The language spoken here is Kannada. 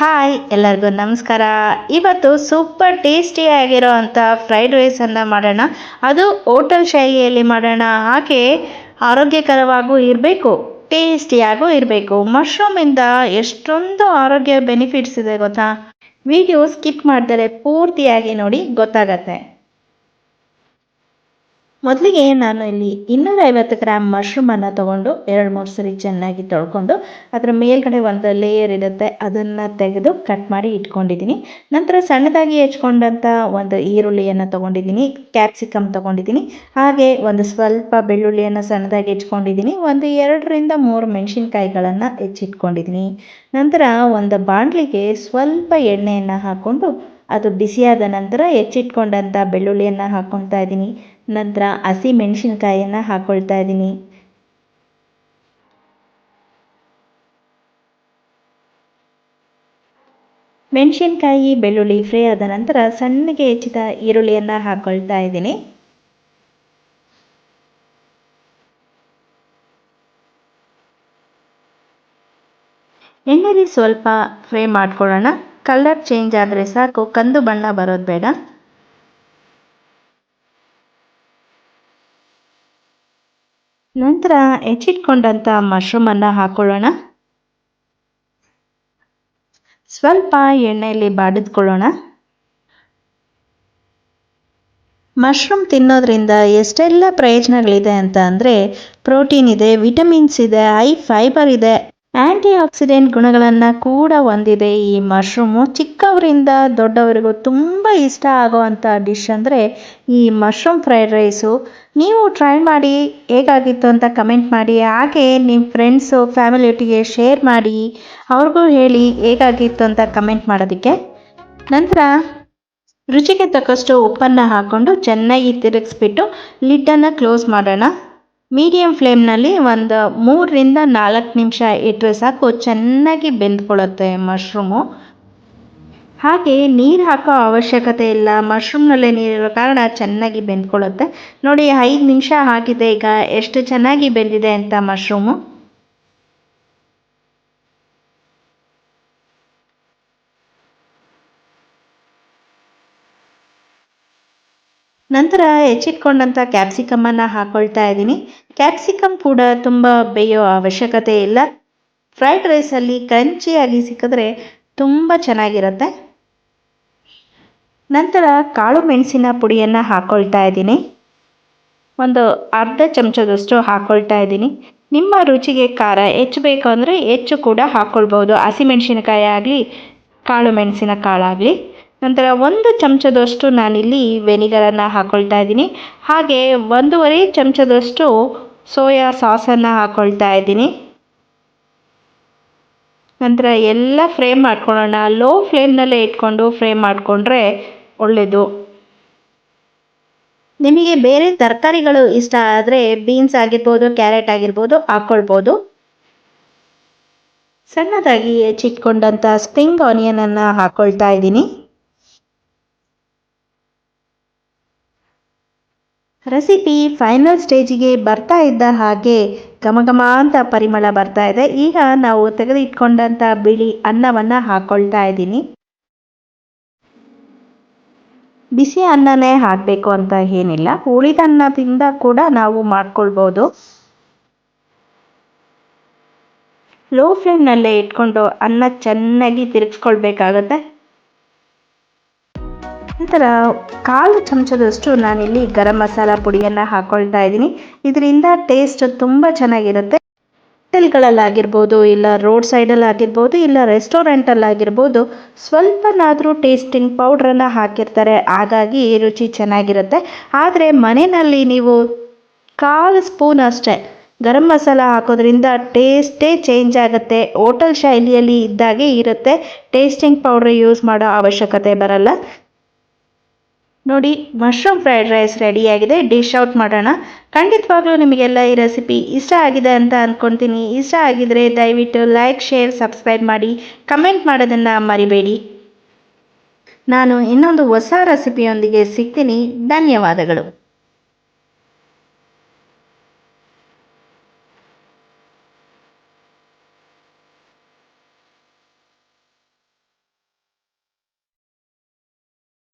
ಹಾಯ್ ಎಲ್ಲರಿಗೂ ನಮಸ್ಕಾರ. ಇವತ್ತು ಸೂಪರ್ ಟೇಸ್ಟಿಯಾಗಿರೋ ಅಂಥ ಫ್ರೈಡ್ ರೈಸನ್ನು ಮಾಡೋಣ. ಅದು ಹೋಟೆಲ್ ಶೈಲಿಯಲ್ಲಿ ಮಾಡೋಣ. ಹಾಗೆ ಆರೋಗ್ಯಕರವಾಗೂ ಇರಬೇಕು, ಟೇಸ್ಟಿಯಾಗೂ ಇರಬೇಕು. ಮಶ್ರೂಮಿಂದ ಎಷ್ಟೊಂದು ಆರೋಗ್ಯ ಬೆನಿಫಿಟ್ಸ್ ಇದೆ ಗೊತ್ತಾ? ವಿಡಿಯೋ ಸ್ಕಿಪ್ ಮಾಡ್ತಾರೆ ಪೂರ್ತಿಯಾಗಿ ನೋಡಿ, ಗೊತ್ತಾಗತ್ತೆ. ಮೊದಲಿಗೆ ನಾನು ಇಲ್ಲಿ 250 ಗ್ರಾಮ್ ಮಶ್ರೂಮನ್ನು ತೊಗೊಂಡು 2-3 ಸರಿ ಚೆನ್ನಾಗಿ ತೊಳ್ಕೊಂಡು ಅದರ ಮೇಲ್ಗಡೆ ಒಂದು ಲೇಯರ್ ಇರುತ್ತೆ, ಅದನ್ನು ತೆಗೆದು ಕಟ್ ಮಾಡಿ ಇಟ್ಕೊಂಡಿದ್ದೀನಿ. ನಂತರ ಸಣ್ಣದಾಗಿ ಹೆಚ್ಕೊಂಡಂಥ ಒಂದು ಈರುಳ್ಳಿಯನ್ನು ತೊಗೊಂಡಿದ್ದೀನಿ, ಕ್ಯಾಪ್ಸಿಕಮ್ ತೊಗೊಂಡಿದ್ದೀನಿ, ಹಾಗೆ ಒಂದು ಸ್ವಲ್ಪ ಬೆಳ್ಳುಳ್ಳಿಯನ್ನು ಸಣ್ಣದಾಗಿ ಹೆಚ್ಕೊಂಡಿದ್ದೀನಿ, ಒಂದು 2-3 ಮೆಣಸಿನ್ಕಾಯಿಗಳನ್ನು ಹೆಚ್ಚಿಟ್ಕೊಂಡಿದ್ದೀನಿ. ನಂತರ ಒಂದು ಬಾಣಲಿಗೆ ಸ್ವಲ್ಪ ಎಣ್ಣೆಯನ್ನು ಹಾಕ್ಕೊಂಡು ಅದು ಬಿಸಿಯಾದ ನಂತರ ಹೆಚ್ಚಿಟ್ಕೊಂಡಂಥ ಬೆಳ್ಳುಳ್ಳಿಯನ್ನು ಹಾಕ್ಕೊಳ್ತಾ ಇದ್ದೀನಿ. ನಂತರ ಹಸಿ ಮೆಣಸಿನ್ಕಾಯಿಯನ್ನು ಹಾಕ್ಕೊಳ್ತಾ ಇದ್ದೀನಿ. ಮೆಣಸಿನ್ಕಾಯಿ ಬೆಳ್ಳುಳ್ಳಿ ಫ್ರೈ ಆದ ನಂತರ ಸಣ್ಣಗೆ ಹೆಚ್ಚಿದ ಈರುಳ್ಳಿಯನ್ನು ಹಾಕ್ಕೊಳ್ತಾ ಇದ್ದೀನಿ. ಎಣ್ಣೆಲಿ ಸ್ವಲ್ಪ ಫ್ರೈ ಮಾಡ್ಕೊಳ್ಳೋಣ. ಕಲರ್ ಚೇಂಜ್ ಆದರೆ ಸಾಕು, ಕಂದು ಬಣ್ಣ ಬರೋದು ಬೇಡ. ನಂತರ ಹೆಚ್ಚಿಟ್ಕೊಂಡಂಥ ಮಶ್ರೂಮನ್ನು ಹಾಕ್ಕೊಳ್ಳೋಣ. ಸ್ವಲ್ಪ ಎಣ್ಣೆಯಲ್ಲಿ ಬಾಡಿದ್ಕೊಳ್ಳೋಣ. ಮಶ್ರೂಮ್ ತಿನ್ನೋದ್ರಿಂದ ಎಷ್ಟೆಲ್ಲ ಪ್ರಯೋಜನಗಳಿದೆ ಅಂತ ಅಂದರೆ, ಪ್ರೋಟೀನ್ ಇದೆ, ವಿಟಮಿನ್ಸ್ ಇದೆ, ಹೈ ಫೈಬರ್ ಇದೆ, ಆ್ಯಂಟಿ ಆಕ್ಸಿಡೆಂಟ್ ಗುಣಗಳನ್ನು ಕೂಡ ಹೊಂದಿದೆ ಈ ಮಶ್ರೂಮು. ಚಿಕ್ಕವರಿಂದ ದೊಡ್ಡವರಿಗೂ ತುಂಬ ಇಷ್ಟ ಆಗೋವಂಥ ಡಿಶ್ ಅಂದರೆ ಈ ಮಶ್ರೂಮ್ ಫ್ರೈಡ್ ರೈಸು. ನೀವು ಟ್ರೈ ಮಾಡಿ ಹೇಗಾಗಿತ್ತು ಅಂತ ಕಮೆಂಟ್ ಮಾಡಿ. ಹಾಗೆ ನಿಮ್ಮ ಫ್ರೆಂಡ್ಸು ಫ್ಯಾಮಿಲಿ ಒಟ್ಟಿಗೆ ಶೇರ್ ಮಾಡಿ, ಅವ್ರಿಗೂ ಹೇಳಿ ಹೇಗಾಗಿತ್ತು ಅಂತ ಕಮೆಂಟ್ ಮಾಡೋದಕ್ಕೆ. ನಂತರ ರುಚಿಗೆ ತಕ್ಕಷ್ಟು ಉಪ್ಪನ್ನು ಹಾಕ್ಕೊಂಡು ಚೆನ್ನಾಗಿ ತಿರುಗಿಸ್ಬಿಟ್ಟು ಲಿಡ್ಡನ್ನು ಕ್ಲೋಸ್ ಮಾಡೋಣ. ಮೀಡಿಯಮ್ ಫ್ಲೇಮ್ನಲ್ಲಿ ಒಂದು 3-4 ನಿಮಿಷ ಇಟ್ಟರೆ ಸಾಕು, ಚೆನ್ನಾಗಿ ಬೆಂದ್ಕೊಳ್ಳುತ್ತೆ ಮಶ್ರೂಮು. ಹಾಗೆ ನೀರು ಹಾಕೋ ಅವಶ್ಯಕತೆ ಇಲ್ಲ, ಮಶ್ರೂಮ್ನಲ್ಲೇ ನೀರಿರೋ ಕಾರಣ ಚೆನ್ನಾಗಿ ಬೆಂದ್ಕೊಳ್ಳುತ್ತೆ. ನೋಡಿ, 5 ನಿಮಿಷ ಆಗಿದೆ ಈಗ, ಎಷ್ಟು ಚೆನ್ನಾಗಿ ಬೆಂದಿದೆ ಅಂತ ಮಶ್ರೂಮು. ನಂತರ ಹೆಚ್ಚಿಟ್ಕೊಂಡಂಥ ಕ್ಯಾಪ್ಸಿಕಮನ್ನು ಹಾಕ್ಕೊಳ್ತಾ ಇದ್ದೀನಿ. ಕ್ಯಾಪ್ಸಿಕಮ್ ಕೂಡ ತುಂಬ ಬೇಯೋ ಅವಶ್ಯಕತೆ ಇಲ್ಲ. ಫ್ರೈಡ್ ರೈಸಲ್ಲಿ ಕ್ರಂಚಿಯಾಗಿ ಸಿಕ್ಕಿದ್ರೆ ತುಂಬ ಚೆನ್ನಾಗಿರುತ್ತೆ. ನಂತರ ಕಾಳು ಮೆಣಸಿನ ಪುಡಿಯನ್ನು ಹಾಕ್ಕೊಳ್ತಾ ಇದ್ದೀನಿ. ಒಂದು ಅರ್ಧ ಚಮಚದಷ್ಟು ಹಾಕ್ಕೊಳ್ತಾ ಇದ್ದೀನಿ. ನಿಮ್ಮ ರುಚಿಗೆ ಖಾರ ಹೆಚ್ಚು ಬೇಕು ಅಂದರೆ ಹೆಚ್ಚು ಕೂಡ ಹಾಕ್ಕೊಳ್ಬೋದು, ಹಸಿಮೆಣಸಿನಕಾಯಿ ಆಗಲಿ ಕಾಳು ಮೆಣಸಿನ ಕಾಳಾಗಲಿ. ನಂತರ 1 ಚಮಚದಷ್ಟು ನಾನಿಲ್ಲಿ ವೆನಿಗರನ್ನು ಹಾಕ್ಕೊಳ್ತಾ ಇದ್ದೀನಿ. ಹಾಗೆ 1.5 ಚಮಚದಷ್ಟು ಸೋಯಾ ಸಾಸನ್ನು ಹಾಕ್ಕೊಳ್ತಾ ಇದ್ದೀನಿ. ನಂತರ ಎಲ್ಲ ಫ್ರೈ ಮಾಡ್ಕೊಳ್ಳೋಣ. ಲೋ ಫ್ಲೇಮ್ನಲ್ಲೇ ಇಟ್ಕೊಂಡು ಫ್ರೈ ಮಾಡಿಕೊಂಡ್ರೆ ಒಳ್ಳೆಯದು. ನಿಮಗೆ ಬೇರೆ ತರಕಾರಿಗಳು ಇಷ್ಟ ಆದರೆ ಬೀನ್ಸ್ ಆಗಿರ್ಬೋದು, ಕ್ಯಾರೆಟ್ ಆಗಿರ್ಬೋದು ಹಾಕ್ಕೊಳ್ಬೋದು. ಸಣ್ಣದಾಗಿ ಹೆಚ್ಚಿಟ್ಕೊಂಡಂಥ ಸ್ಪ್ರಿಂಗ್ ಆನಿಯನನ್ನು ಹಾಕ್ಕೊಳ್ತಾ ಇದ್ದೀನಿ. ರೆಸಿಪಿ ಫೈನಲ್ ಸ್ಟೇಜಿಗೆ ಬರ್ತಾ ಇದ್ದ ಹಾಗೆ ಘಮ ಅಂತ ಪರಿಮಳ ಬರ್ತಾ ಇದೆ. ಈಗ ನಾವು ತೆಗೆದಿಟ್ಕೊಂಡಂಥ ಬಿಳಿ ಅನ್ನವನ್ನು ಹಾಕ್ಕೊಳ್ತಾ ಇದ್ದೀನಿ. ಬಿಸಿ ಅನ್ನನೇ ಹಾಕಬೇಕು ಅಂತ ಏನಿಲ್ಲ, ಉಳಿದ ಅನ್ನದಿಂದ ಕೂಡ ನಾವು ಮಾಡ್ಕೊಳ್ಬೋದು. ಲೋ ಫ್ಲೇಮ್ನಲ್ಲೇ ಇಟ್ಕೊಂಡು ಅನ್ನ ಚೆನ್ನಾಗಿ ತಿರುಗಿಸ್ಕೊಳ್ಬೇಕಾಗತ್ತೆ. ನಂತರ 1/4 ಚಮಚದಷ್ಟು ನಾನಿಲ್ಲಿ ಗರಂ ಮಸಾಲ ಪುಡಿಯನ್ನು ಹಾಕ್ಕೊಳ್ತಾ ಇದ್ದೀನಿ. ಇದರಿಂದ ಟೇಸ್ಟ್ ತುಂಬ ಚೆನ್ನಾಗಿರುತ್ತೆ. ಹೋಟೆಲ್ಗಳಲ್ಲಾಗಿರ್ಬೋದು, ಇಲ್ಲ ರೋಡ್ ಸೈಡಲ್ಲಾಗಿರ್ಬೋದು, ಇಲ್ಲ ರೆಸ್ಟೋರೆಂಟಲ್ಲಾಗಿರ್ಬೋದು, ಸ್ವಲ್ಪನಾದರೂ ಟೇಸ್ಟಿಂಗ್ ಪೌಡ್ರನ್ನು ಹಾಕಿರ್ತಾರೆ, ಹಾಗಾಗಿ ರುಚಿ ಚೆನ್ನಾಗಿರುತ್ತೆ. ಆದರೆ ಮನೆಯಲ್ಲಿ ನೀವು 1/4 ಸ್ಪೂನ್ ಅಷ್ಟೇ ಗರಂ ಮಸಾಲ ಹಾಕೋದ್ರಿಂದ ಟೇಸ್ಟೇ ಚೇಂಜ್ ಆಗುತ್ತೆ. ಹೋಟೆಲ್ ಶೈಲಿಯಲ್ಲಿ ಇದ್ದಾಗೆ ಇರುತ್ತೆ, ಟೇಸ್ಟಿಂಗ್ ಪೌಡ್ರ್ ಯೂಸ್ ಮಾಡೋ ಅವಶ್ಯಕತೆ ಬರಲ್ಲ. ನೋಡಿ, ಮಶ್ರೂಮ್ ಫ್ರೈಡ್ ರೈಸ್ ರೆಡಿಯಾಗಿದೆ. ಡಿಶ್ ಔಟ್ ಮಾಡೋಣ. ಖಂಡಿತವಾಗ್ಲೂ ನಿಮಗೆಲ್ಲ ಈ ರೆಸಿಪಿ ಇಷ್ಟ ಆಗಿದೆ ಅಂತ ಅಂದ್ಕೊಳ್ತೀನಿ. ಇಷ್ಟ ಆಗಿದರೆ ದಯವಿಟ್ಟು ಲೈಕ್, ಶೇರ್, ಸಬ್ಸ್ಕ್ರೈಬ್ ಮಾಡಿ, ಕಮೆಂಟ್ ಮಾಡೋದನ್ನು ಮರಿಬೇಡಿ. ನಾನು ಇನ್ನೊಂದು ಹೊಸ ರೆಸಿಪಿಯೊಂದಿಗೆ ಸಿಗ್ತೀನಿ. ಧನ್ಯವಾದಗಳು.